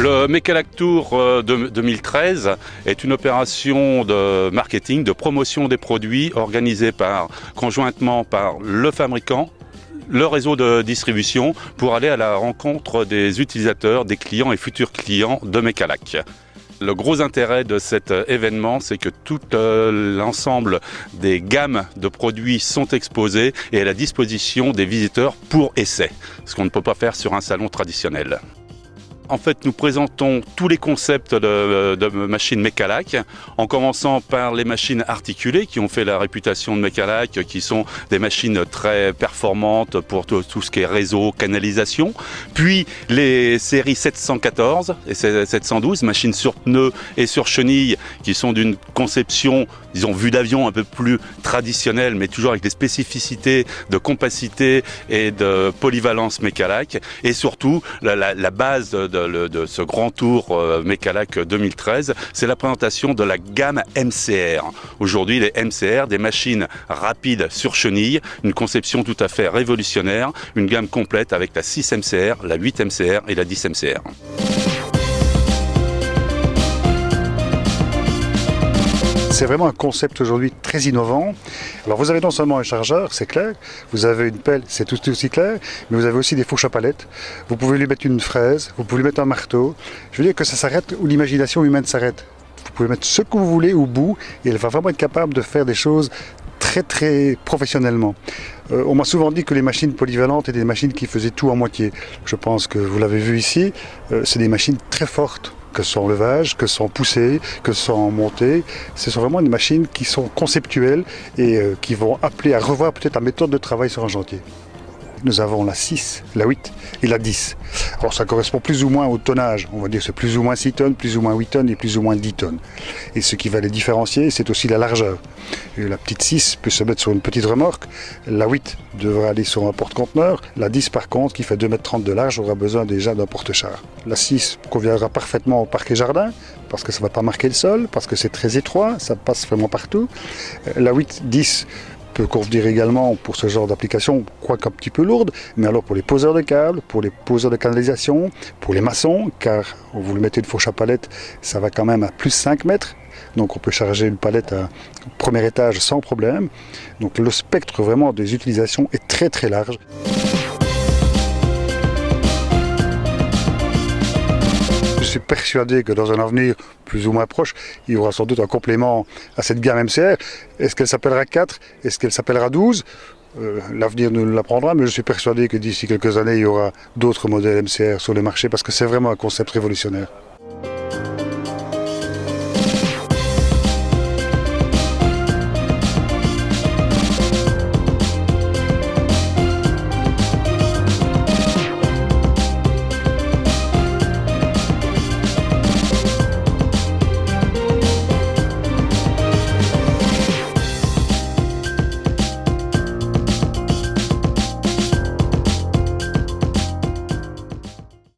Le Mecalac Tour de 2013 est une opération de marketing, de promotion des produits organisée conjointement par le fabricant, le réseau de distribution pour aller à la rencontre des utilisateurs, des clients et futurs clients de Mecalac. Le gros intérêt de cet événement, c'est que tout l'ensemble des gammes de produits sont exposés et à la disposition des visiteurs pour essai, ce qu'on ne peut pas faire sur un salon traditionnel. En fait, nous présentons tous les concepts de machines Mecalac, en commençant par les machines articulées qui ont fait la réputation de Mecalac, qui sont des machines très performantes pour tout ce qui est réseau, canalisation. Puis les séries 714 et 712, machines sur pneus et sur chenilles, qui sont d'une conception, disons, vue d'avion un peu plus traditionnelle, mais toujours avec des spécificités de compacité et de polyvalence Mecalac. Et surtout, la base de ce grand tour Mecalac 2013, c'est la présentation de la gamme MCR. Aujourd'hui, les MCR, des machines rapides sur chenille, une conception tout à fait révolutionnaire, une gamme complète avec la 6 MCR, la 8 MCR et la 10 MCR. C'est vraiment un concept aujourd'hui très innovant. Alors vous avez non seulement un chargeur, c'est clair, vous avez une pelle, c'est tout aussi clair, mais vous avez aussi des fourches à palettes. Vous pouvez lui mettre une fraise, vous pouvez lui mettre un marteau. Je veux dire que ça s'arrête où l'imagination humaine s'arrête. Vous pouvez mettre ce que vous voulez au bout et elle va vraiment être capable de faire des choses très professionnellement. On m'a souvent dit que les machines polyvalentes étaient des machines qui faisaient tout en moitié. Je pense que vous l'avez vu ici, c'est des machines très fortes, que ce soit en levage, que ce soit en poussée, que ce soit en montée. Ce sont vraiment des machines qui sont conceptuelles et qui vont appeler à revoir peut-être la méthode de travail sur un chantier. Nous avons la 6, la 8 et la 10. Alors ça correspond plus ou moins au tonnage. On va dire que c'est plus ou moins 6 tonnes, plus ou moins 8 tonnes et plus ou moins 10 tonnes. Et ce qui va les différencier, c'est aussi la largeur. Et la petite 6 peut se mettre sur une petite remorque. La 8 devra aller sur un porte-conteneur. La 10 par contre, qui fait 2,30 m de large, aura besoin déjà d'un porte-char. La 6 conviendra parfaitement au parquet jardin, parce que ça ne va pas marquer le sol, parce que c'est très étroit, ça passe vraiment partout. La 8, 10 peut convenir également pour ce genre d'application, quoique un petit peu lourde, mais alors pour les poseurs de câbles, pour les poseurs de canalisation, pour les maçons, car vous lui mettez une fourche à palette, ça va quand même à plus 5 mètres, donc on peut charger une palette au premier étage sans problème. Donc le spectre vraiment des utilisations est très large. Je suis persuadé que dans un avenir plus ou moins proche, il y aura sans doute un complément à cette gamme MCR. Est-ce qu'elle s'appellera 4 ? Est-ce qu'elle s'appellera 12 ? L'avenir nous l'apprendra, mais je suis persuadé que d'ici quelques années, il y aura d'autres modèles MCR sur le marché parce que c'est vraiment un concept révolutionnaire.